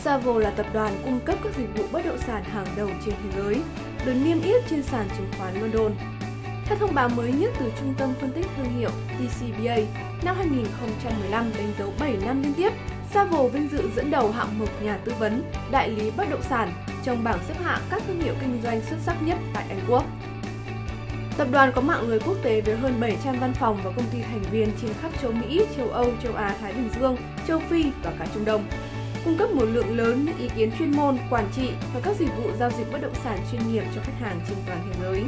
Savills là tập đoàn cung cấp các dịch vụ bất động sản hàng đầu trên thế giới, được niêm yết trên sàn chứng khoán London. Theo thông báo mới nhất từ Trung tâm Phân tích Thương hiệu DCBA, năm 2015 đánh dấu 7 năm liên tiếp, Savills vinh dự dẫn đầu hạng mục nhà tư vấn, đại lý bất động sản trong bảng xếp hạng các thương hiệu kinh doanh xuất sắc nhất tại Anh Quốc. Tập đoàn có mạng lưới quốc tế với hơn 700 văn phòng và công ty thành viên trên khắp châu Mỹ, châu Âu, châu Á, Thái Bình Dương, châu Phi và cả Trung Đông. Cung cấp một lượng lớn những ý kiến chuyên môn, quản trị và các dịch vụ giao dịch bất động sản chuyên nghiệp cho khách hàng trên toàn thế giới.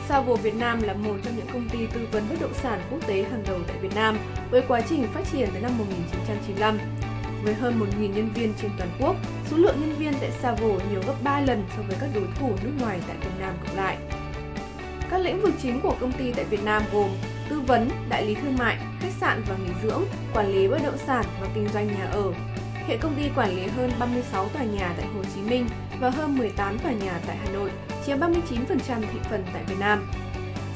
Savills Việt Nam là một trong những công ty tư vấn bất động sản quốc tế hàng đầu tại Việt Nam, với quá trình phát triển từ năm 1995. Với hơn 1.000 nhân viên trên toàn quốc, số lượng nhân viên tại Savills nhiều gấp 3 lần so với các đối thủ nước ngoài tại Việt Nam cộng lại. Các lĩnh vực chính của công ty tại Việt Nam gồm tư vấn, đại lý thương mại, khách sạn và nghỉ dưỡng, quản lý bất động sản và kinh doanh nhà ở. Hiện công ty quản lý hơn 36 tòa nhà tại Hồ Chí Minh và hơn 18 tòa nhà tại Hà Nội, chiếm 39% thị phần tại Việt Nam.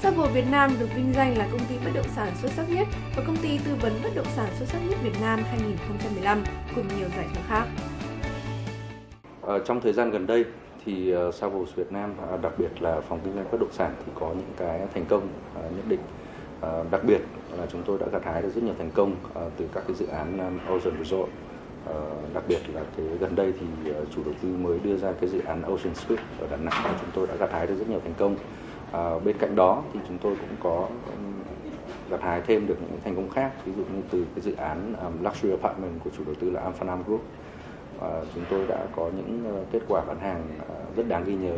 Savills Việt Nam được vinh danh là công ty bất động sản xuất sắc nhất và công ty tư vấn bất động sản xuất sắc nhất Việt Nam 2015 cùng nhiều giải thưởng khác. Trong thời gian gần đây thì Savills Việt Nam, đặc biệt là phòng kinh doanh bất động sản thì có những cái thành công nhất định. Đặc biệt là chúng tôi đã gặt hái được rất nhiều thành công từ các cái dự án Ocean Resort. Đặc biệt là gần đây thì chủ đầu tư mới đưa ra cái dự án Ocean Suite ở Đà Nẵng và chúng tôi đã gặt hái được rất nhiều thành công. Bên cạnh đó thì chúng tôi cũng có gặt hái thêm được những thành công khác, ví dụ như từ cái dự án Luxury Apartment của chủ đầu tư là Amphanam Group. Chúng tôi đã có những kết quả bán hàng rất đáng ghi nhớ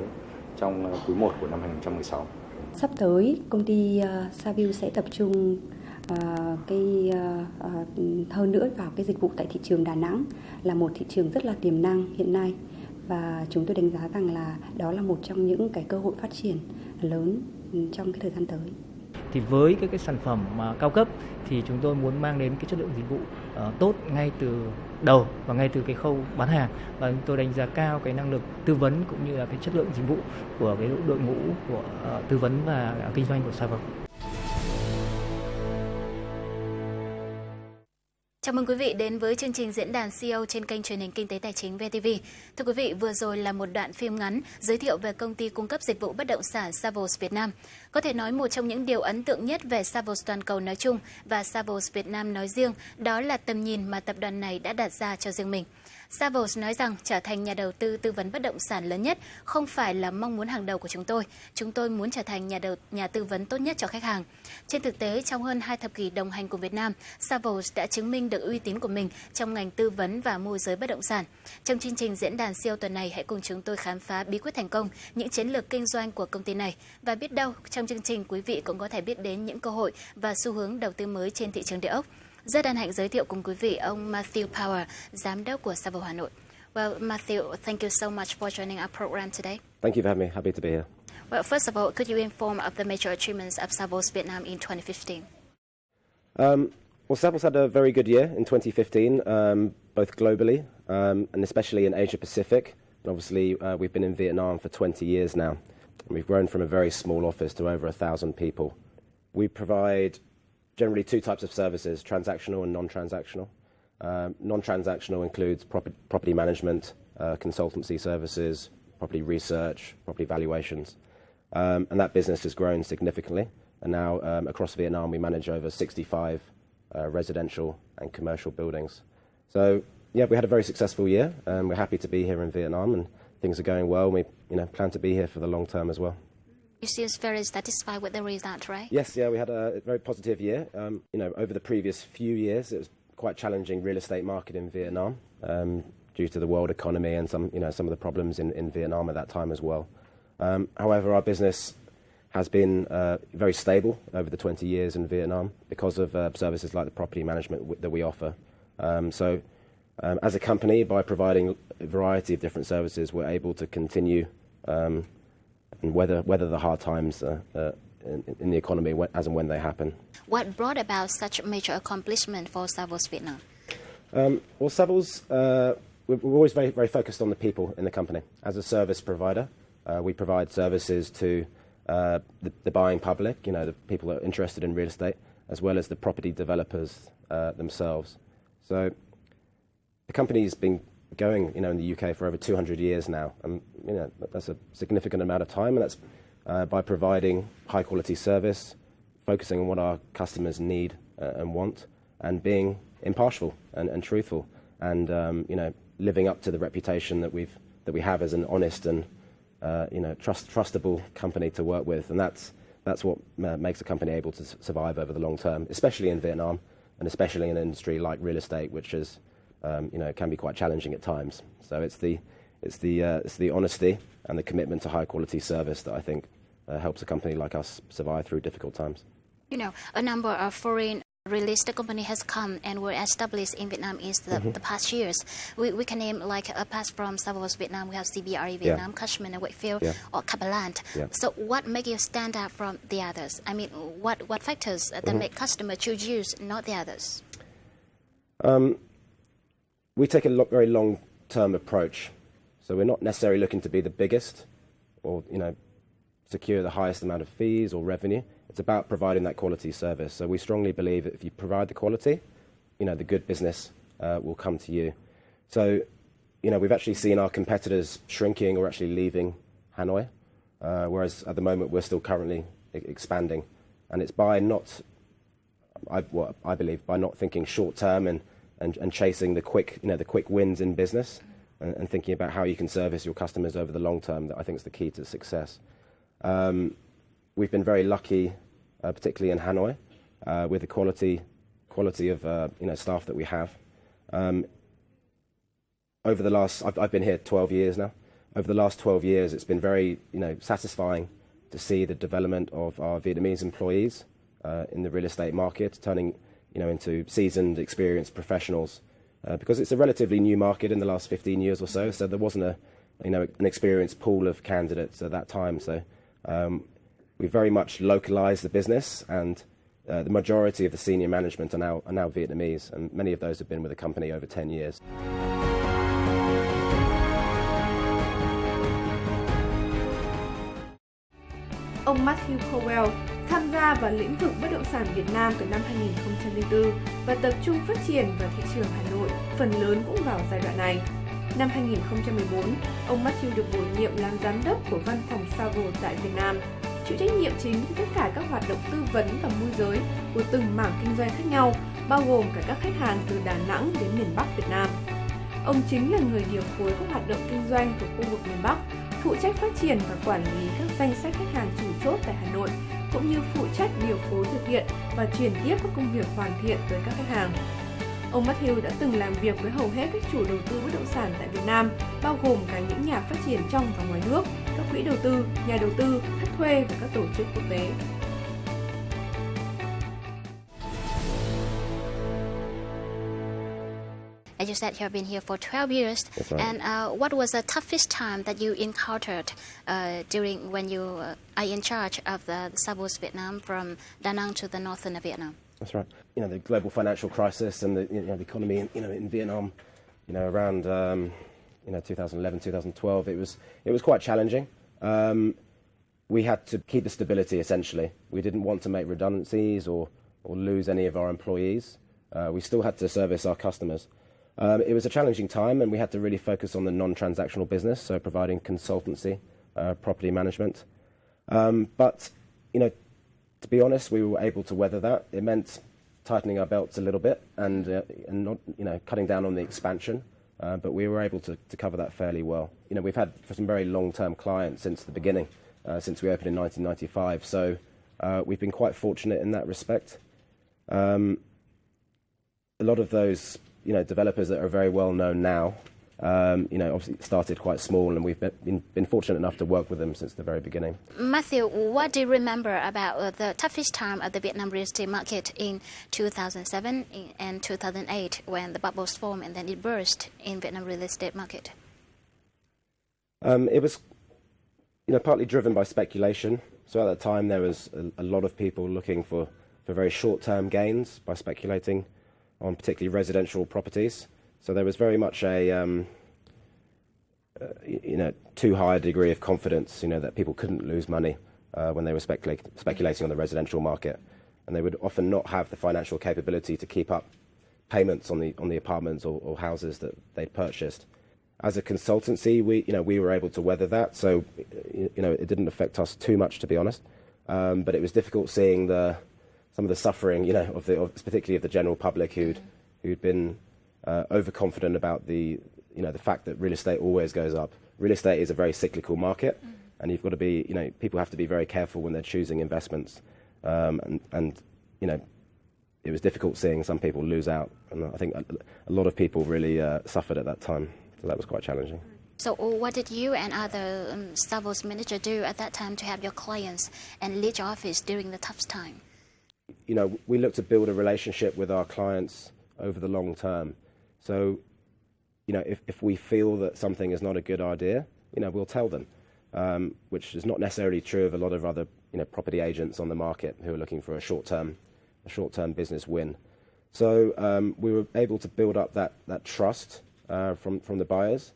trong quý 1 của năm 2016. Sắp tới, công ty Savills sẽ tập trung hơn nữa vào cái dịch vụ tại thị trường Đà Nẵng, là một thị trường rất là tiềm năng hiện nay, và chúng tôi đánh giá rằng là đó là một trong những cái cơ hội phát triển lớn trong cái thời gian tới. Thì với cái sản phẩm cao cấp thì chúng tôi muốn mang đến cái chất lượng dịch vụ tốt ngay từ đầu và ngay từ cái khâu bán hàng, và chúng tôi đánh giá cao cái năng lực tư vấn cũng như là cái chất lượng dịch vụ của cái đội ngũ của tư vấn và kinh doanh của Savills. Chào mừng quý vị đến với chương trình Diễn đàn CEO trên kênh truyền hình Kinh tế Tài chính VITV. Thưa quý vị, vừa rồi là một đoạn phim ngắn giới thiệu về công ty cung cấp dịch vụ bất động sản Savills Việt Nam. Có thể nói một trong những điều ấn tượng nhất về Savills toàn cầu nói chung và Savills Việt Nam nói riêng, đó là tầm nhìn mà tập đoàn này đã đặt ra cho riêng mình. Savills nói rằng trở thành nhà đầu tư tư vấn bất động sản lớn nhất không phải là mong muốn hàng đầu của chúng tôi. Chúng tôi muốn trở thành nhà tư vấn tốt nhất cho khách hàng. Trên thực tế, trong hơn 2 thập kỷ đồng hành cùng Việt Nam, Savills đã chứng minh được uy tín của mình trong ngành tư vấn và môi giới bất động sản. Trong chương trình Diễn đàn CEO tuần này, hãy cùng chúng tôi khám phá bí quyết thành công, những chiến lược kinh doanh của công ty này. Và biết đâu, trong chương trình quý vị cũng có thể biết đến những cơ hội và xu hướng đầu tư mới trên thị trường địa ốc. Rất hân hạnh giới thiệu cùng quý vị ông Matthew Power, giám đốc của Savills Hà Nội. Well, Matthew, thank you so much for joining our program today. Thank you for having me. Happy to be here. Well, first of all, could you inform of the major achievements of Savills Vietnam in 2015? Well, Savills had a very good year in 2015, both globally and especially in Asia Pacific. And obviously, we've been in Vietnam for 20 years now. And we've grown from a very small office to over 1,000 people. We provide generally two types of services, transactional and non-transactional. Non-transactional includes property management, consultancy services, property research, property valuations. And that business has grown significantly. And now across Vietnam, we manage over 65 residential and commercial buildings. So, yeah, we had a very successful year, and we're happy to be here in Vietnam, and things are going well. We plan to be here for the long term as well. You seem very satisfied with the result, right? Yes, yeah, we had a very positive year. Over the previous few years, it was quite challenging real estate market in Vietnam due to the world economy and some of the problems in Vietnam at that time as well. However, our business has been very stable over the 20 years in Vietnam because of services like the property management that we offer. As a company, by providing a variety of different services, we're able to continue and weather the hard times in the economy as and when they happen. What brought about such a major accomplishment for Savills Vietnam? Well, Savills, we're always very, very focused on the people in the company. As a service provider, we provide services to the buying public, the people that are interested in real estate, as well as the property developers themselves. So the company's been going, in the UK for over 200 years now, and that's a significant amount of time, and that's by providing high quality service, focusing on what our customers need and want, and being impartial and truthful, and living up to the reputation that we have as an honest and trustable company to work with, and that's what makes a company able to survive over the long term, especially in Vietnam, and especially in an industry like real estate, which is can be quite challenging at times. So it's the honesty and the commitment to high quality service that I think helps a company like us survive through difficult times. A number of foreign real estate company has come and were established in Vietnam in the past years. We can name apart from Savills Vietnam, we have CBRE Vietnam, Cushman & Wakefield, or Capellant. So what makes you stand out from the others? I mean, what factors that make customer choose you, not the others? We take a very long-term approach. So we're not necessarily looking to be the biggest or, secure the highest amount of fees or revenue. It's about providing that quality service. So we strongly believe that if you provide the quality, the good business will come to you. So, we've actually seen our competitors shrinking or actually leaving Hanoi, whereas at the moment we're still currently expanding. And it's by I believe, by not thinking short-term and chasing the quick wins in business, and thinking about how you can service your customers over the long term, that I think is the key to success. We've been very lucky, particularly in Hanoi, with the quality of staff that we have. Over the last, I've been here 12 years now. Over the last 12 years, it's been very satisfying to see the development of our Vietnamese employees in the real estate market, turning into seasoned, experienced professionals, because it's a relatively new market in the last 15 years or so. So there wasn't an experienced pool of candidates at that time. So we very much localized the business, and the majority of the senior management are now Vietnamese, and many of those have been with the company over 10 years. Ông Matthew Powell tham gia vào lĩnh vực bất động sản Việt Nam từ năm 2004 và tập trung phát triển vào thị trường Hà Nội, phần lớn cũng vào giai đoạn này. Năm 2014, ông Matthew được bổ nhiệm làm giám đốc của văn phòng Savills tại Việt Nam, chịu trách nhiệm chính với tất cả các hoạt động tư vấn và môi giới của từng mảng kinh doanh khác nhau, bao gồm cả các khách hàng từ Đà Nẵng đến miền Bắc Việt Nam. Ông chính là người điều phối các hoạt động kinh doanh của khu vực miền Bắc, phụ trách phát triển và quản lý các danh sách khách hàng chủ chốt tại Hà Nội, cũng như phụ trách điều phối thực hiện và chuyển tiếp các công việc hoàn thiện tới các khách hàng. Ông Matthew đã từng làm việc với hầu hết các chủ đầu tư bất động sản tại Việt Nam, bao gồm cả những nhà phát triển trong và ngoài nước, các quỹ đầu tư, nhà đầu tư, khách thuê và các tổ chức quốc tế. As you said, you have been here for 12 years. That's right. And what was the toughest time that you encountered during when you are in charge of the Savills Vietnam from Da Nang to the northern of Vietnam? That's right. The global financial crisis and the economy in Vietnam, around 2011, 2012, it was quite challenging. We had to keep the stability, essentially. We didn't want to make redundancies or lose any of our employees. We still had to service our customers. It was a challenging time, and we had to really focus on the non-transactional business, so providing consultancy, property management. But, to be honest, we were able to weather that. It meant tightening our belts a little bit and not, cutting down on the expansion. But we were able to cover that fairly well. We've had some very long-term clients since the beginning, since we opened in 1995. So we've been quite fortunate in that respect. A lot of those developers that are very well known now, obviously started quite small, and we've been fortunate enough to work with them since the very beginning. Matthew, what do you remember about the toughest time of the Vietnam real estate market in 2007 and 2008 when the bubbles formed and then it burst in Vietnam real estate market? It was, partly driven by speculation. So at that time there was a lot of people looking for very short-term gains by speculating on particularly residential properties. So there was very much a, too high a degree of confidence, that people couldn't lose money when they were speculating on the residential market. And they would often not have the financial capability to keep up payments on the apartments or houses that they'd purchased. As a consultancy, we were able to weather that, so it didn't affect us too much, to be honest. But it was difficult seeing some of the suffering, particularly of the general public who'd been overconfident about the fact that real estate always goes up. Real estate is a very cyclical market, and you've got to be, people have to be very careful when they're choosing investments. It was difficult seeing some people lose out, and I think a lot of people really suffered at that time. So that was quite challenging. So what did you and other Savills manager do at that time to help your clients and lead your office during the tough time? We look to build a relationship with our clients over the long term. So, if we feel that something is not a good idea, we'll tell them, which is not necessarily true of a lot of other, property agents on the market who are looking for a short-term business win. So we were able to build up that trust from the buyers,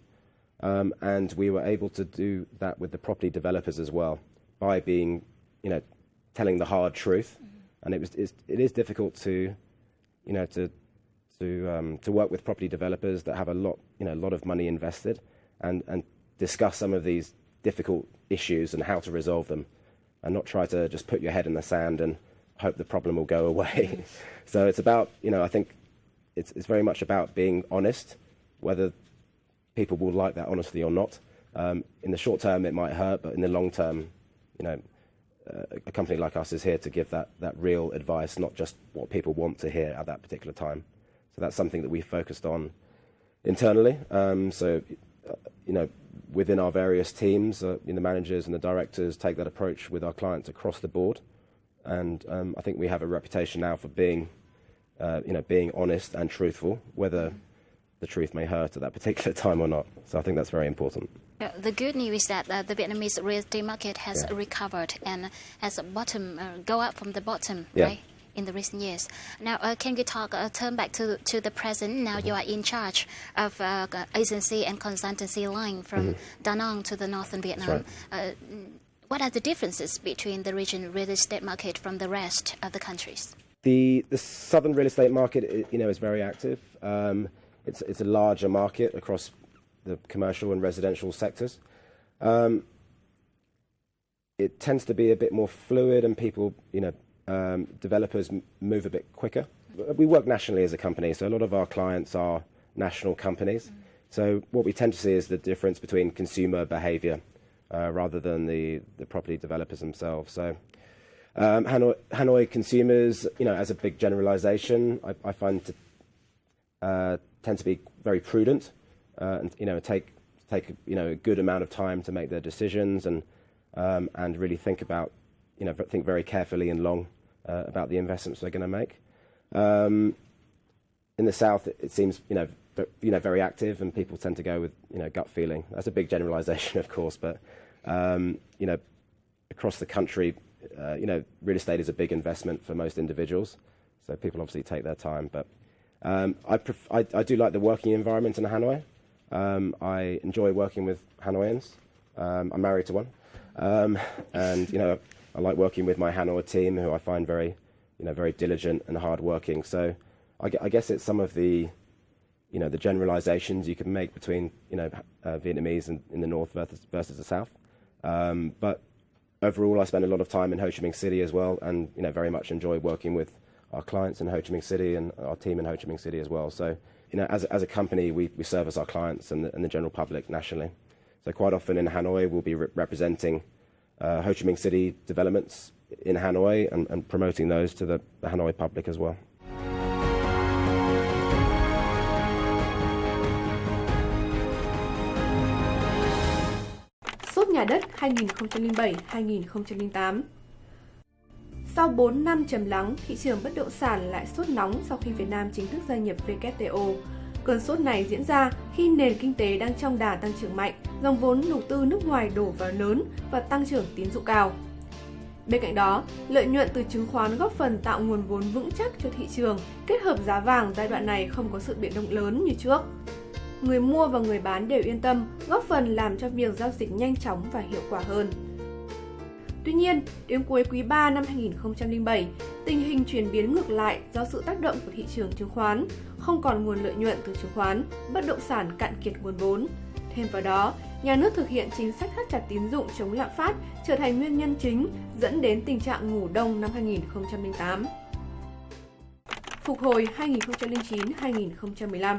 and we were able to do that with the property developers as well by being, telling the hard truth. And it is difficult to work with property developers that have a lot of money invested and discuss some of these difficult issues and how to resolve them, and not try to just put your head in the sand and hope the problem will go away. So it's about, I think it's very much about being honest, whether people will like that honesty or not. In the short term, it might hurt, but in the long term, a company like us is here to give that real advice, not just what people want to hear at that particular time. So that's something that we focused on internally. Within our various teams, the managers and the directors take that approach with our clients across the board. And I think we have a reputation now for being honest and truthful, whether the truth may hurt at that particular time or not. So I think that's very important. The good news is that the Vietnamese real estate market has recovered and has go up from the bottom, right, in the recent years. Now, can you turn back to the present? Now you are in charge of agency and consultancy line from Da Nang to the northern Vietnam. Right. What are the differences between the region real estate market from the rest of the countries? The southern real estate market, is very active. It's a larger market across the commercial and residential sectors. It tends to be a bit more fluid, and people, developers move a bit quicker. We work nationally as a company, so a lot of our clients are national companies. So what we tend to see is the difference between consumer behaviour rather than the property developers themselves. So Hanoi consumers, as a big generalisation, I find tend to be very prudent and take a good amount of time to make their decisions and really think very carefully and long about the investments they're going to make. In the south, it seems very active, and people tend to go with gut feeling. That's a big generalisation, of course, but across the country, real estate is a big investment for most individuals, so people obviously take their time. But I do like the working environment in Hanoi. I enjoy working with Hanoians. I'm married to one, and I like working with my Hanoi team, who I find very diligent and hardworking. So I guess it's some of the the generalizations you can make between Vietnamese in the north versus the south. But overall, I spend a lot of time in Ho Chi Minh City as well, and very much enjoy working with our clients in Ho Chi Minh City and our team in Ho Chi Minh City as well. So as a company, we service our clients and the general public nationally. So quite often in Hanoi, we'll be representing Ho Chi Minh City developments in Hanoi and promoting those to the Hanoi public as well. Sốt nhà đất 2007-2008. Sau 4 năm trầm lắng, thị trường bất động sản lại sốt nóng sau khi Việt Nam chính thức gia nhập WTO. Cơn sốt này diễn ra khi nền kinh tế đang trong đà tăng trưởng mạnh, dòng vốn đầu tư nước ngoài đổ vào lớn và tăng trưởng tín dụng cao. Bên cạnh đó, lợi nhuận từ chứng khoán góp phần tạo nguồn vốn vững chắc cho thị trường, kết hợp giá vàng giai đoạn này không có sự biến động lớn như trước. Người mua và người bán đều yên tâm, góp phần làm cho việc giao dịch nhanh chóng và hiệu quả hơn. Tuy nhiên, đến cuối quý 3 năm 2007, tình hình chuyển biến ngược lại do sự tác động của thị trường chứng khoán, không còn nguồn lợi nhuận từ chứng khoán, bất động sản cạn kiệt nguồn vốn. Thêm vào đó, nhà nước thực hiện chính sách thắt chặt tín dụng chống lạm phát trở thành nguyên nhân chính dẫn đến tình trạng ngủ đông năm 2008. Phục hồi 2009-2015.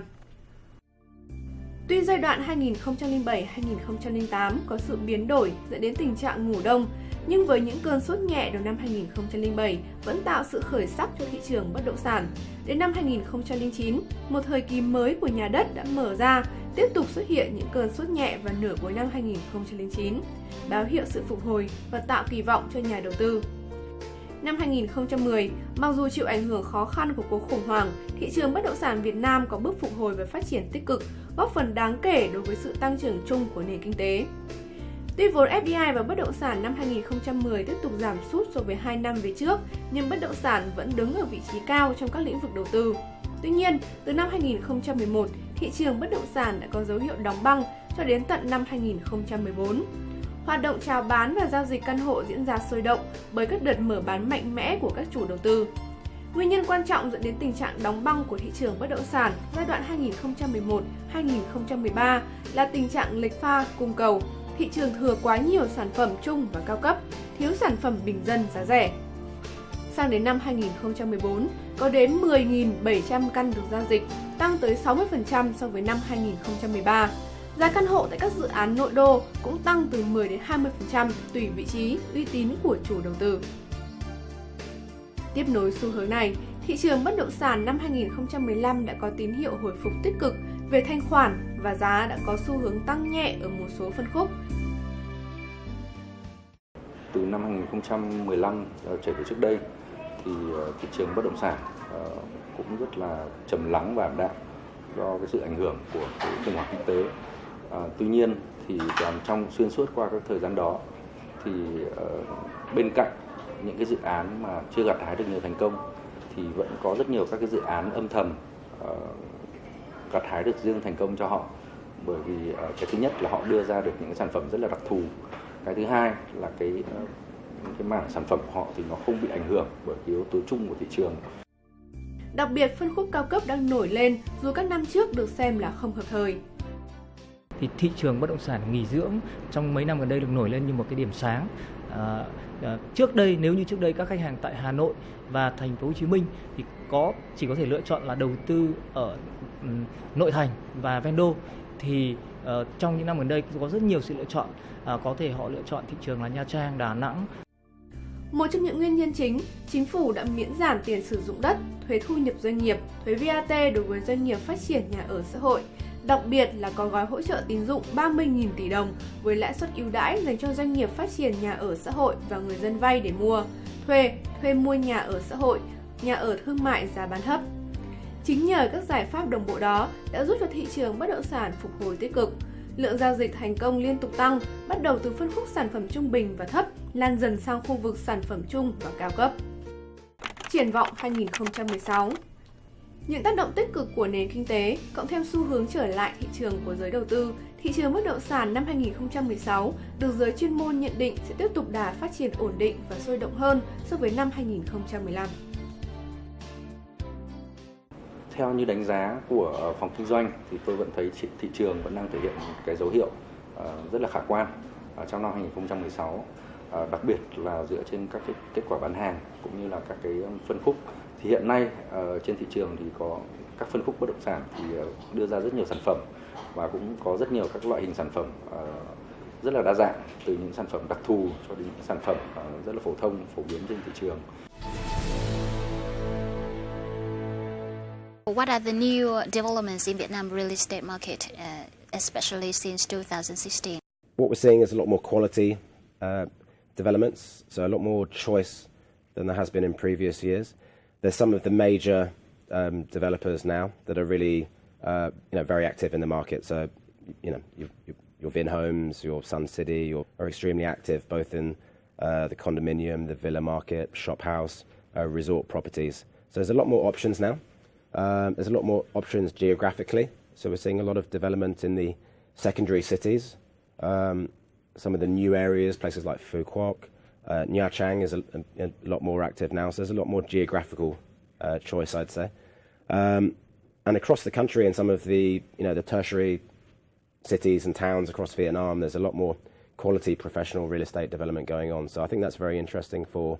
Tuy giai đoạn 2007-2008 có sự biến đổi dẫn đến tình trạng ngủ đông, nhưng với những cơn sốt nhẹ đầu năm 2007 vẫn tạo sự khởi sắc cho thị trường bất động sản. Đến năm 2009, một thời kỳ mới của nhà đất đã mở ra, tiếp tục xuất hiện những cơn sốt nhẹ vào nửa cuối năm 2009, báo hiệu sự phục hồi và tạo kỳ vọng cho nhà đầu tư. Năm 2010, mặc dù chịu ảnh hưởng khó khăn của cuộc khủng hoảng, thị trường bất động sản Việt Nam có bước phục hồi và phát triển tích cực, góp phần đáng kể đối với sự tăng trưởng chung của nền kinh tế. Tuy vốn FDI vào bất động sản năm 2010 tiếp tục giảm sút so với 2 năm về trước, nhưng bất động sản vẫn đứng ở vị trí cao trong các lĩnh vực đầu tư. Tuy nhiên, từ năm 2011, thị trường bất động sản đã có dấu hiệu đóng băng cho đến tận năm 2014. Hoạt động chào bán và giao dịch căn hộ diễn ra sôi động bởi các đợt mở bán mạnh mẽ của các chủ đầu tư. Nguyên nhân quan trọng dẫn đến tình trạng đóng băng của thị trường bất động sản giai đoạn 2011-2013 là tình trạng lệch pha cung cầu. Thị trường thừa quá nhiều sản phẩm trung và cao cấp, thiếu sản phẩm bình dân giá rẻ. Sang đến năm 2014, có đến 10.700 căn được giao dịch, tăng tới 60% so với năm 2013. Giá căn hộ tại các dự án nội đô cũng tăng từ 10 đến 20% tùy vị trí, uy tín của chủ đầu tư. Tiếp nối xu hướng này, thị trường bất động sản năm 2015 đã có tín hiệu hồi phục tích cực về thanh khoản và giá đã có xu hướng tăng nhẹ ở một số phân khúc. Từ năm 2015 trở về trước đây thì thị trường bất động sản cũng rất là trầm lắng và ảm đạm do cái sự ảnh hưởng của cái khủng hoảng kinh tế. Tuy nhiên thì trong xuyên suốt qua các thời gian đó thì bên cạnh những cái dự án mà chưa gặt hái được nhiều thành công thì vẫn có rất nhiều các cái dự án âm thầm gặt hái được riêng thành công cho họ, bởi vì cái thứ nhất là họ đưa ra được những cái sản phẩm rất là đặc thù, cái thứ hai là cái mảng sản phẩm của họ thì nó không bị ảnh hưởng bởi cái yếu tố chung của thị trường. Đặc biệt phân khúc cao cấp đang nổi lên dù các năm trước được xem là không hợp thời. Thì thị trường bất động sản nghỉ dưỡng trong mấy năm gần đây được nổi lên như một cái điểm sáng. Trước đây, nếu như trước đây các khách hàng tại Hà Nội và thành phố Hồ Chí Minh thì chỉ có thể lựa chọn là đầu tư ở nội thành và ven đô, thì trong những năm gần đây có rất nhiều sự lựa chọn. Có thể họ lựa chọn thị trường là Nha Trang, Đà Nẵng. Một trong những nguyên nhân chính, chính phủ đã miễn giảm tiền sử dụng đất, thuế thu nhập doanh nghiệp, thuế VAT đối với doanh nghiệp phát triển nhà ở xã hội. Đặc biệt là có gói hỗ trợ tín dụng 30.000 tỷ đồng với lãi suất ưu đãi dành cho doanh nghiệp phát triển nhà ở xã hội và người dân vay để mua, thuê mua nhà ở xã hội, nhà ở thương mại giá bán thấp. Chính nhờ các giải pháp đồng bộ đó đã giúp cho thị trường bất động sản phục hồi tích cực. Lượng giao dịch thành công liên tục tăng, bắt đầu từ phân khúc sản phẩm trung bình và thấp, lan dần sang khu vực sản phẩm trung và cao cấp. Triển vọng 2016. Những tác động tích cực của nền kinh tế, cộng thêm xu hướng trở lại thị trường của giới đầu tư, thị trường bất động sản năm 2016 được giới chuyên môn nhận định sẽ tiếp tục đà phát triển ổn định và sôi động hơn so với năm 2015. Theo như đánh giá của phòng kinh doanh thì tôi vẫn thấy thị trường vẫn đang thể hiện cái dấu hiệu rất là khả quan trong năm 2016, đặc biệt là dựa trên các cái kết quả bán hàng cũng như là các cái phân khúc. Thì hiện nay trên thị trường thì có các phân khúc bất động sản thì đưa ra rất nhiều sản phẩm và cũng có rất nhiều các loại hình sản phẩm rất là đa dạng, từ những sản phẩm đặc thù cho đến những sản phẩm rất là phổ thông, phổ biến trên thị trường. What are the new developments in Vietnam real estate market, especially since 2016? What we're seeing is a lot more quality developments, so a lot more choice than there has been in previous years. There's some of the major developers now that are really, very active in the market. So, your Vinhomes, your Sun City, are extremely active both in the condominium, the villa market, shop house, resort properties. So there's a lot more options now. There's a lot more options geographically. So we're seeing a lot of development in the secondary cities. Some of the new areas, places like Phu Quoc, Nha Trang is a lot more active now, so there's a lot more geographical choice, I'd say. And across the country, in some of the the tertiary cities and towns across Vietnam, there's a lot more quality professional real estate development going on. So I think that's very interesting for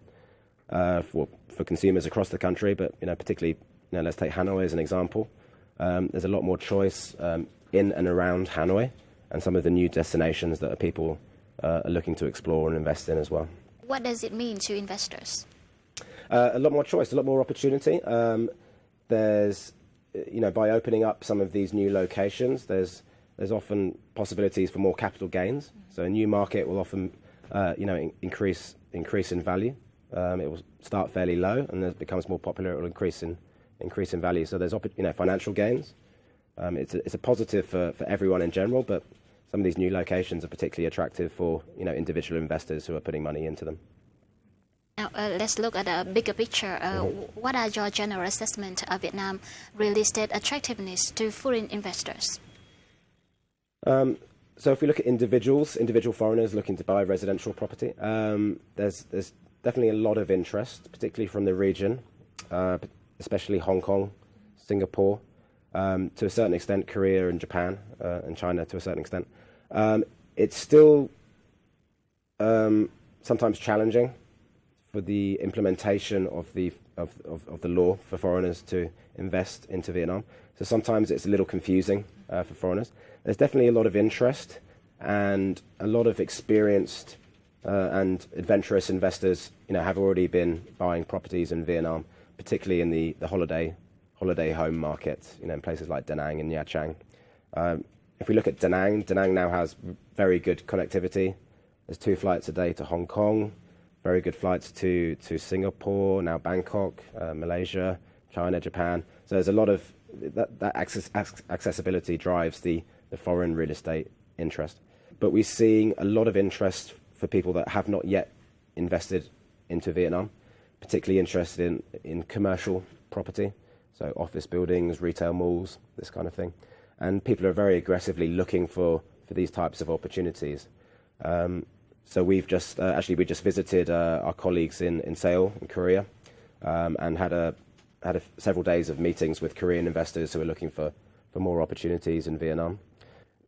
consumers across the country. But particularly, let's take Hanoi as an example. There's a lot more choice in and around Hanoi, and some of the new destinations that people are looking to explore and invest in as well. What does it mean to investors? A lot more choice, a lot more opportunity. There's, by opening up some of these new locations, there's often possibilities for more capital gains. So a new market will often, increase in value. It will start fairly low, and as it becomes more popular, it will increase in value. So there's financial gains. It's a positive for everyone in general, but some of these new locations are particularly attractive for individual investors who are putting money into them. Now let's look at a bigger picture. What are your general assessment of Vietnam real estate attractiveness to foreign investors? So if we look at individual foreigners looking to buy residential property, there's definitely a lot of interest, particularly from the region, especially Hong Kong, Singapore, to a certain extent Korea and Japan, and China to a certain extent. It's still sometimes challenging for the implementation of the law for foreigners to invest into Vietnam. So sometimes it's a little confusing for foreigners. There's definitely a lot of interest, and a lot of experienced and adventurous investors, have already been buying properties in Vietnam, particularly in the holiday home market, in places like Da Nang and Nha Trang. If we look at Da Nang now has very good connectivity. There's 2 flights a day to Hong Kong, very good flights to Singapore, now Bangkok, Malaysia, China, Japan. So there's a lot of that accessibility drives the foreign real estate interest. But we're seeing a lot of interest for people that have not yet invested into Vietnam, particularly interested in commercial property, so office buildings, retail malls, this kind of thing. And people are very aggressively looking for these types of opportunities. So we've just we just visited our colleagues in Seoul, in Korea, and had several days of meetings with Korean investors who are looking for more opportunities in Vietnam.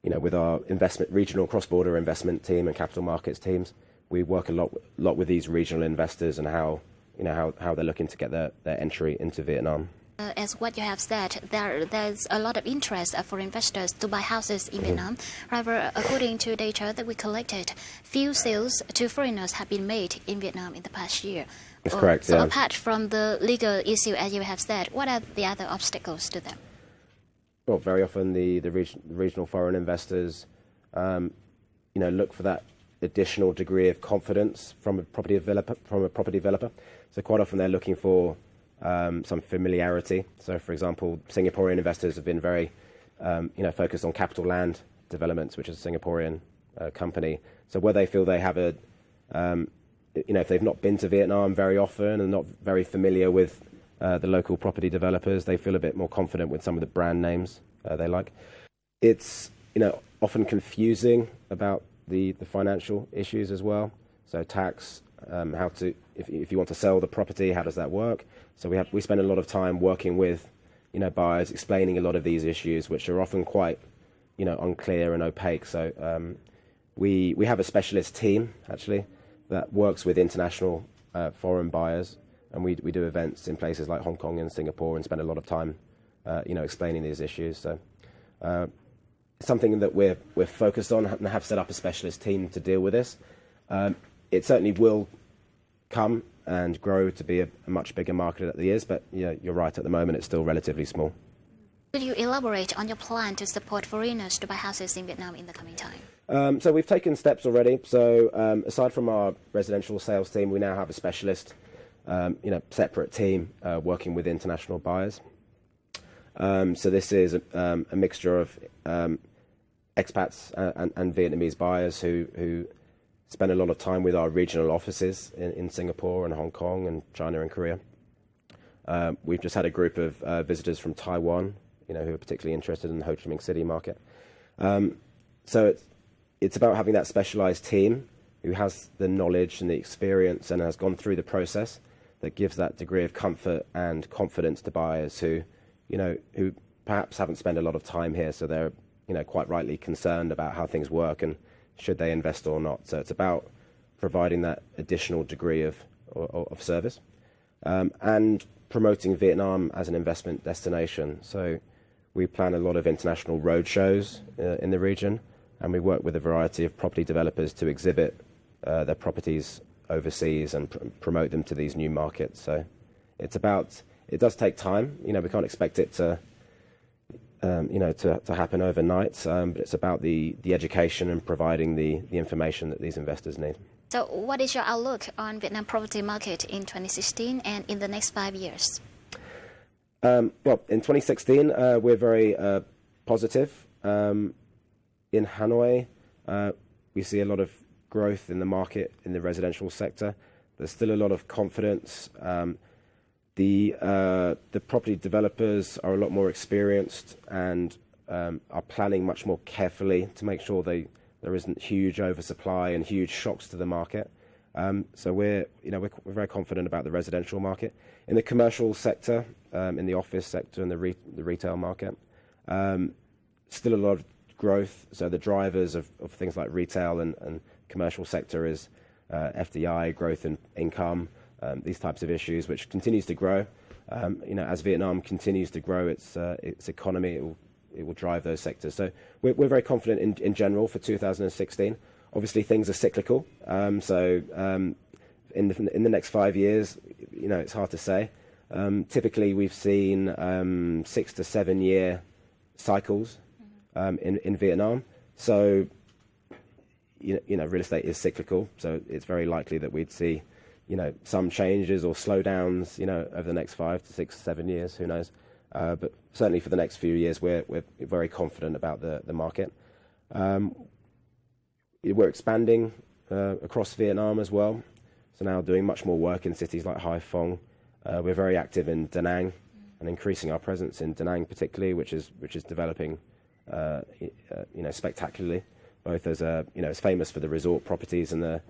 With our regional cross-border investment team and capital markets teams, we work a lot with these regional investors and how they're looking to get their entry into Vietnam. As what you have said, there's a lot of interest for investors to buy houses in Vietnam. However, according to data that we collected, few sales to foreigners have been made in Vietnam in the past year. That's correct. So apart from the legal issue, as you have said, what are the other obstacles to them? Well, very often the regional foreign investors, look for that additional degree of confidence from a property developer. So quite often they're looking for some familiarity. So, for example, Singaporean investors have been very, focused on Capital Land Developments, which is a Singaporean company. So where they feel they have if they've not been to Vietnam very often and not very familiar with the local property developers, they feel a bit more confident with some of the brand names they like. It's often confusing about the financial issues as well. So tax, if you want to sell the property, how does that work? So we spend a lot of time working with buyers, explaining a lot of these issues, which are often quite unclear and opaque. So we have a specialist team actually that works with international foreign buyers. And we do events in places like Hong Kong and Singapore and spend a lot of time, explaining these issues. So something that we're focused on and have set up a specialist team to deal with this. It certainly will come and grow to be a much bigger market at the years, but you're right, at the moment it's still relatively small. Could you elaborate on your plan to support foreigners to buy houses in Vietnam in the coming time? So we've taken steps already. So aside from our residential sales team, we now have a specialist separate team working with international buyers. So this is a mixture of expats and Vietnamese buyers who spend a lot of time with our regional offices in Singapore and Hong Kong and China and Korea. We've just had a group of visitors from Taiwan, who are particularly interested in the Ho Chi Minh City market. So it's about having that specialized team who has the knowledge and the experience and has gone through the process, that gives that degree of comfort and confidence to buyers who perhaps haven't spent a lot of time here, so they're quite rightly concerned about how things work and should they invest or not. So it's about providing that additional degree of service and promoting Vietnam as an investment destination. So we plan a lot of international road shows in the region, and we work with a variety of property developers to exhibit their properties overseas and promote them to these new markets. So it does take time. We can't expect it to happen overnight, but it's about the education and providing the information that these investors need. So what is your outlook on Vietnam property market in 2016 and in the next 5 years? Well, in 2016, we're very positive. In Hanoi, we see a lot of growth in the market in the residential sector. There's still a lot of confidence. The property developers are a lot more experienced and are planning much more carefully to make sure there isn't huge oversupply and huge shocks to the market. So we're very confident about the residential market. In the commercial sector, in the office sector and the retail market, still a lot of growth. So the drivers of things like retail and commercial sector is FDI, growth in income, these types of issues, which continues to grow. As Vietnam continues to grow its economy, it will drive those sectors. So we're very confident in general for 2016. Obviously, things are cyclical. So in the next 5 years, it's hard to say. Typically, we've seen 6 to 7 year cycles in Vietnam. So real estate is cyclical. So it's very likely that we'd see some changes or slowdowns over the next 5 to 6, 7 years. Who knows? But certainly for the next few years, we're very confident about the market. We're expanding across Vietnam as well. So now doing much more work in cities like Hai Phong. We're very active in Da Nang and increasing our presence in Da Nang particularly, which is developing spectacularly. Both as it's famous for the resort properties and the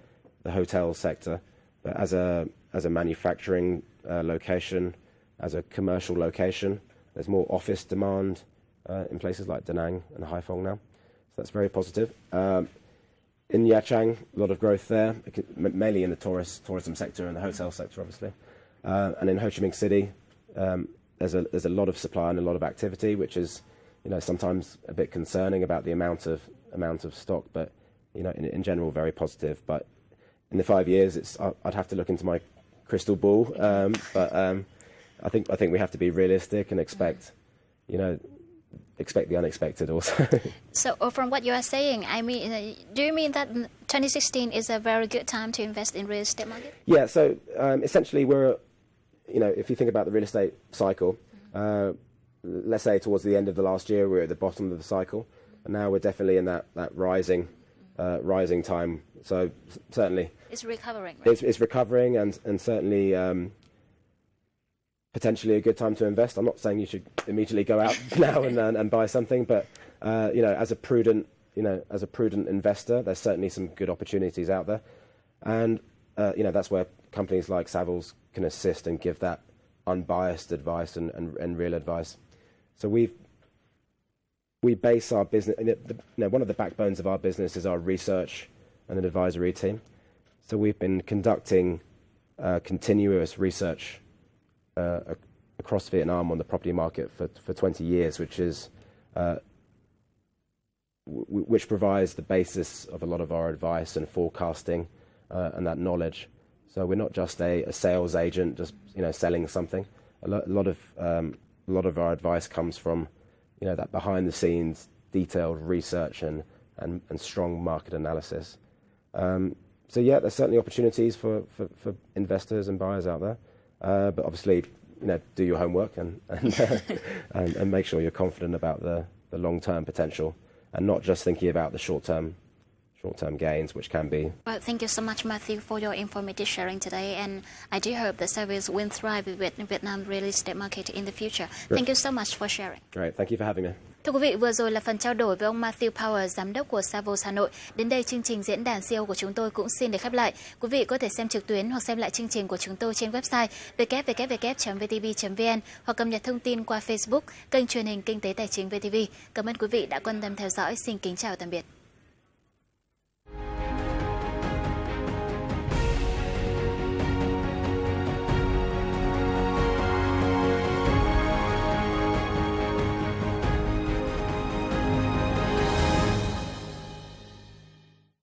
hotel sector, but as a manufacturing location, as a commercial location, there's more office demand in places like Da Nang and Hai Phong now. So that's very positive. In Nha Trang, a lot of growth there, mainly in the tourism sector and the hotel sector, obviously. And in Ho Chi Minh City, there's a lot of supply and a lot of activity, which is sometimes a bit concerning about the amount of stock, but in general very positive. But in the 5 years, I'd have to look into my crystal ball. But I think we have to be realistic and expect the unexpected also. So from what you are saying, do you mean that 2016 is a very good time to invest in real estate market? Yeah. So essentially, we're if you think about the real estate cycle, let's say towards the end of the last year, we're at the bottom of the cycle, and now we're definitely in that rising time. So certainly it's recovering. Right? It's recovering, and certainly potentially a good time to invest. I'm not saying you should immediately go out now and buy something, but as a prudent investor, there's certainly some good opportunities out there, and that's where companies like Savills can assist and give that unbiased advice and real advice. So we base our business. One of the backbones of our business is our research and an advisory team. So we've been conducting continuous research across Vietnam on the property market for 20 years, which provides the basis of a lot of our advice and forecasting and that knowledge. So we're not just a sales agent, just selling something. A lot of our advice comes from that behind the scenes detailed research and strong market analysis. So yeah, there's certainly opportunities for investors and buyers out there. But obviously, do your homework and make sure you're confident about the long-term potential and not just thinking about the short-term gains, which can be. Well, thank you so much, Matthew, for your informative sharing today, and I do hope that Savills will thrive with Vietnam real estate market in the future. Great. Thank you so much for sharing. Great, thank you for having me. Thưa quý vị, vừa rồi là phần trao đổi với ông Matthew Power, giám đốc của Savills Hà Nội. Đến đây chương trình diễn đàn CEO của chúng tôi cũng xin được khép lại. Quý vị có thể xem trực tuyến hoặc xem lại chương trình của chúng tôi trên website www.vtv.vn hoặc cập nhật thông tin qua Facebook, kênh truyền hình Kinh tế Tài chính VTV. Cảm ơn quý vị đã quan tâm theo dõi. Xin kính chào tạm biệt.